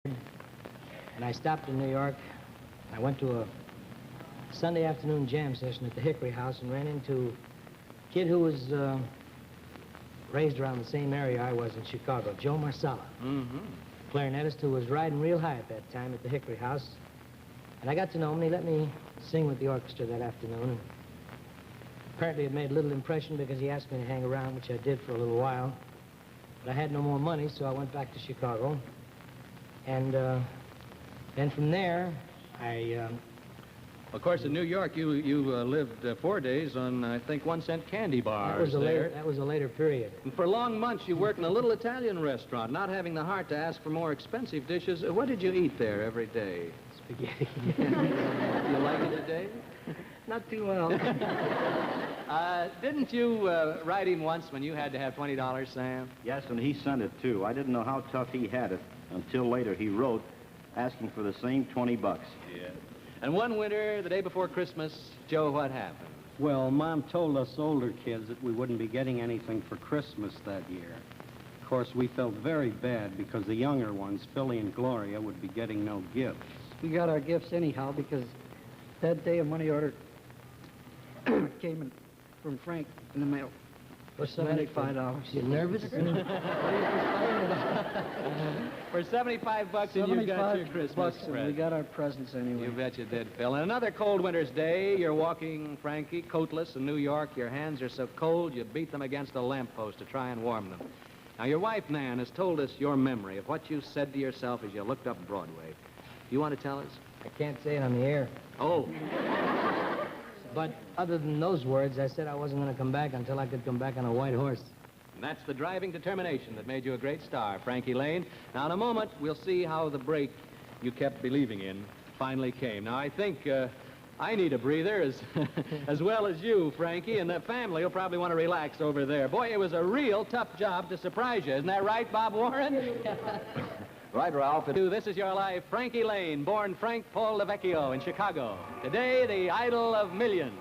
and I stopped in New York. I went to a Sunday afternoon jam session at the Hickory House and ran into a kid who was raised around the same area I was in Chicago, Joe Marsala. Clarinetist who was riding real high at that time at the Hickory House. And I got to know him, and he let me sing with the orchestra that afternoon. And apparently it made little impression because he asked me to hang around, which I did for a little while. But I had no more money, so I went back to Chicago. And then from there, Of course, in New York, you lived 4 days on, I think, 1-cent candy bars that was a later period. And for long months, you worked in a little Italian restaurant, not having the heart to ask for more expensive dishes. What did you eat there every day? Spaghetti. You like it today? Not too well. Didn't you write him once when you had to have $20, Sam? Yes, and he sent it, too. I didn't know how tough he had it until later he wrote asking for the same 20 bucks. Yeah. And one winter, the day before Christmas, Joe, what happened? Well, Mom told us older kids that we wouldn't be getting anything for Christmas that year. Of course, we felt very bad because the younger ones, Philly and Gloria, would be getting no gifts. We got our gifts anyhow because that day a money order came in from Frank in the mail for $75. You nervous? For $75 and you got your Christmas $75 and we present. got our presents anyway. You bet you did, Phil. And another cold winter's day, you're walking, Frankie, coatless in New York. Your hands are so cold, you beat them against a lamppost to try and warm them. Now, your wife, Nan, has told us your memory of what you said to yourself as you looked up Broadway. You want to tell us? I can't say it on the air. Oh. But other than those words, I said I wasn't going to come back until I could come back on a white horse. And that's the driving determination that made you a great star, Frankie Laine. Now, in a moment, we'll see how the break you kept believing in finally came. Now, I think I need a breather as well as you, Frankie, and the family will probably want to relax over there. Boy, it was a real tough job to surprise you. Isn't that right, Bob Warren? Right, Ralph. This is your life, Frankie Laine, born Frank Paul LeVecchio in Chicago. Today, the idol of millions.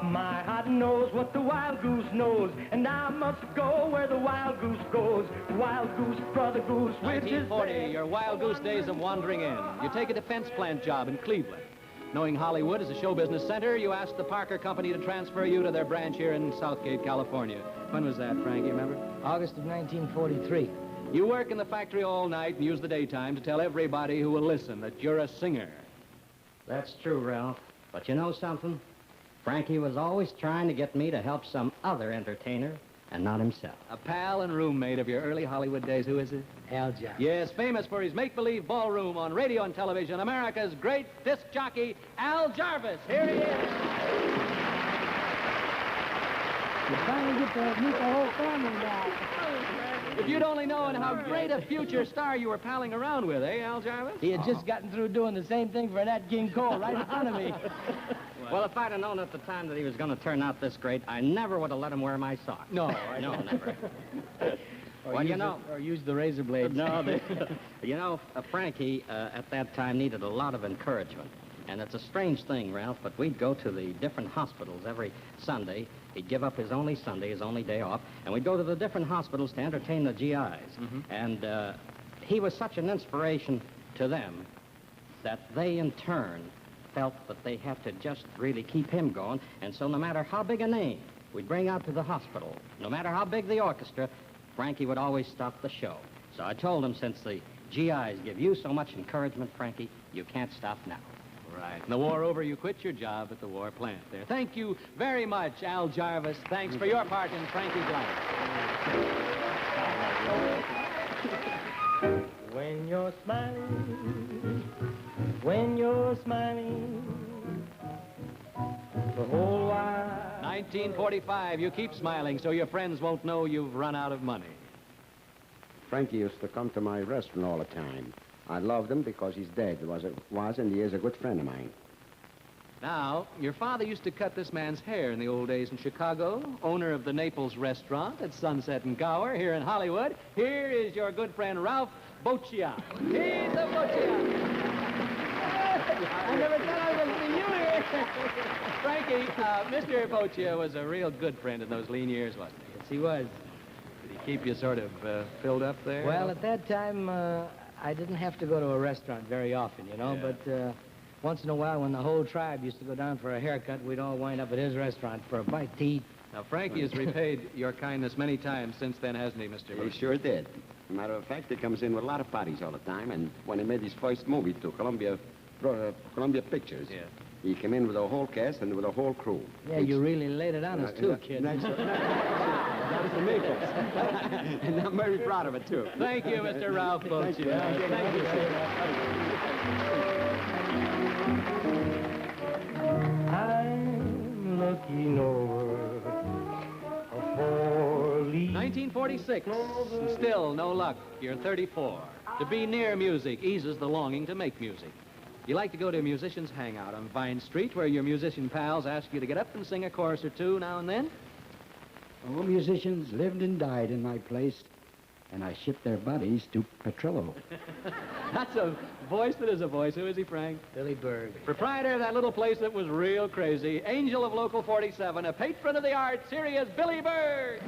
My heart knows what the wild goose knows, and I must go where the wild goose goes. Wild goose, brother goose, which is 1940, your wild goose days of wandering in. You take a defense plant job in Cleveland. Knowing Hollywood is a show business center, you asked the Parker Company to transfer you to their branch here in Southgate, California. When was that, Frankie, remember? August of 1943. You work in the factory all night and use the daytime to tell everybody who will listen that you're a singer. That's true, Ralph. But you know something? Frankie was always trying to get me to help some other entertainer and not himself. A pal and roommate of your early Hollywood days, who is it? Al Jarvis. Yes, famous for his make-believe ballroom on radio and television, America's great disc jockey, Al Jarvis. Here he is. You finally get to meet the whole family now. If you'd only known how great a future star you were palling around with, eh, Al Jarvis? He had just gotten through doing the same thing for Nat King Cole right in front of me. Well, if I'd have known at the time that he was going to turn out this great, I never would have let him wear my socks. No, never. Or use the razor blades. Frankie, at that time, needed a lot of encouragement. And it's a strange thing, Ralph, but we'd go to the different hospitals every Sunday. He'd give up his only Sunday, his only day off, and we'd go to the different hospitals to entertain the GIs. And he was such an inspiration to them that they, in turn, felt that they had to just really keep him going. And so no matter how big a name we'd bring out to the hospital, no matter how big the orchestra, Frankie would always stop the show. So I told him, since the GIs give you so much encouragement, Frankie, you can't stop now. Right. And the war over, you quit your job at the war plant there. Thank you very much, Al Jarvis. Thanks for your part in Frankie's life. When you're smiling, when you're smiling, the whole while. 1945, you keep smiling so your friends won't know you've run out of money. Frankie used to come to my restaurant all the time. I loved him because he's dead. And he is a good friend of mine. Now, your father used to cut this man's hair in the old days in Chicago, owner of the Naples restaurant at Sunset and Gower here in Hollywood. Here is your good friend, Ralph Boccia. He's a Boccia. I never thought I would see you here. Frankie, Mr. Boccia was a real good friend in those lean years, wasn't he? Yes, he was. he keep you sort of filled up there? Well, at that time, I didn't have to go to a restaurant very often, you know, Yeah. but once in a while when the whole tribe used to go down for a haircut, we'd all wind up at his restaurant for a bite to eat. Now, Frankie has repaid your kindness many times since then, hasn't he, Mr. He Burke? sure did. As a matter of fact, he comes in with a lot of parties all the time, and when he made his first movie to Columbia Pictures, Yeah. he came in with a whole cast and with a whole crew. Yeah, you really laid it on us, too, kid. That was to make us. And I'm very proud of it, too. Thank you, Mr. Ralph Boche. Thank you. Thank you, I'm looking over a four-leaf. 1946. Still no luck. You're 34. To be near music eases the longing to make music. You like to go to a musician's hangout on Vine Street where your musician pals ask you to get up and sing a chorus or two now and then? All musicians lived and died in my place, and I shipped their bodies to Petrillo. That's a voice that is a voice. Who is he, Frank? Billy Berg. Proprietor of that little place that was real crazy. Angel of Local 47, a patron of the arts. Here he is, Billy Berg.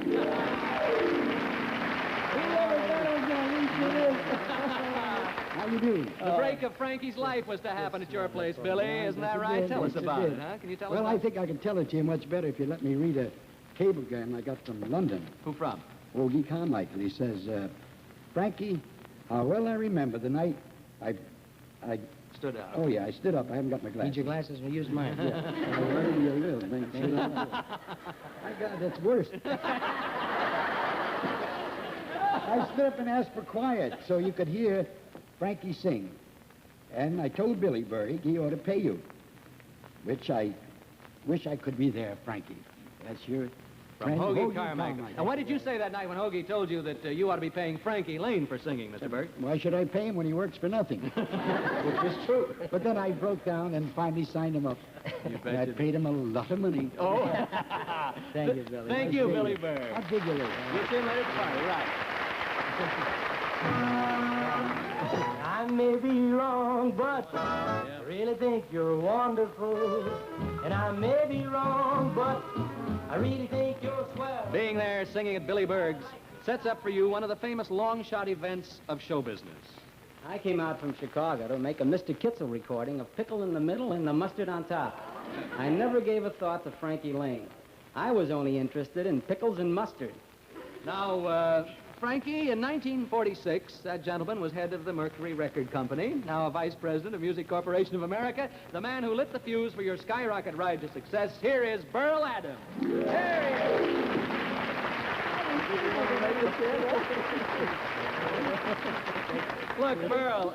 How you doing? The break of Frankie's life was to happen at your place, Billy. Isn't that right? Tell us about it, huh? Can you tell us Well, about I think I can tell it to you much better if you let me read a cablegram I got from London. Who from? Ogie Carmichael. He says, Frankie, how well I remember the night I Stood out. Oh, yeah, I stood up. I haven't got my glasses. Need your glasses? We'll use mine. Wherever you live, man. My God, that's worse. I stood up and asked for quiet so you could hear Frankie sing. And I told Billy Berg he ought to pay you, which I wish I could be there, Frankie. That's your From friend, Hoagie Carmichael. And what did you say that night when Hoagie told you that you ought to be paying Frankie Laine for singing, Mr. Berg? Why should I pay him when he works for nothing? Which is true. But then I broke down and finally signed him up. You And I bet. paid him a lot of money. Oh. Thank you, Billy. Thank you, Billy Berg. I'll dig you later. Get you in later at the party, right. I may be wrong, but I really think you're wonderful. And I may be wrong, but I really think you're swell. Being there singing at Billy Berg's sets up for you one of the famous long-shot events of show business. I came out from Chicago to make a Mr. Kitzel recording of Pickle in the middle and the mustard on top. I never gave a thought to Frankie Laine. I was only interested in pickles and mustard. Now, Frankie, in 1946, that gentleman was head of the Mercury Record Company, now a vice president of Music Corporation of America, the man who lit the fuse for your skyrocket ride to success. Here is Burl Adams. Here he is. Look, Burl,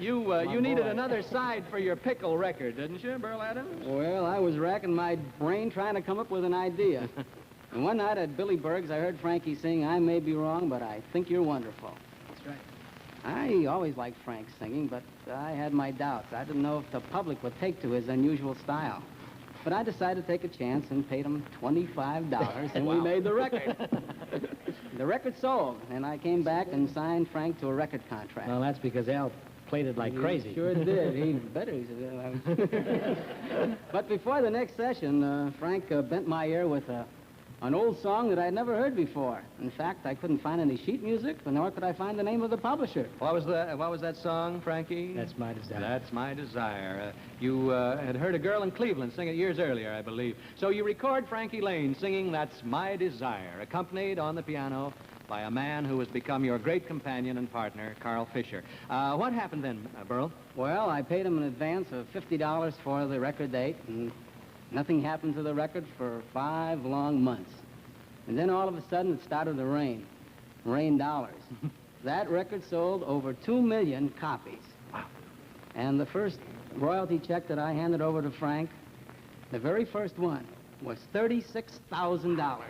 you needed another side for your pickle record, didn't you, Burl Adams? Well, I was racking my brain trying to come up with an idea. And one night at Billy Berg's, I heard Frankie sing, I may be wrong, but I think you're wonderful. That's right. I always liked Frank's singing, but I had my doubts. I didn't know if the public would take to his unusual style. But I decided to take a chance and paid him $25, and we made the record. The record sold, and I came back and signed Frank to a record contract. Well, that's because Al played it like crazy. He sure did. He better. But before the next session, Frank bent my ear with an old song that I'd never heard before. In fact, I couldn't find any sheet music, nor could I find the name of the publisher. What was that song, Frankie? That's My Desire. That's My Desire. You had heard a girl in Cleveland sing it years earlier, I believe. So you record Frankie Laine singing That's My Desire, accompanied on the piano by a man who has become your great companion and partner, Carl Fisher. What happened then, Burl? Well, I paid him an advance of $50 for the record date, and nothing happened to the record for 5 long months. And then all of a sudden it started to rain. Rain dollars. That record sold over 2 million copies. Wow. And the first royalty check that I handed over to Frank, the very first one, was $36,000.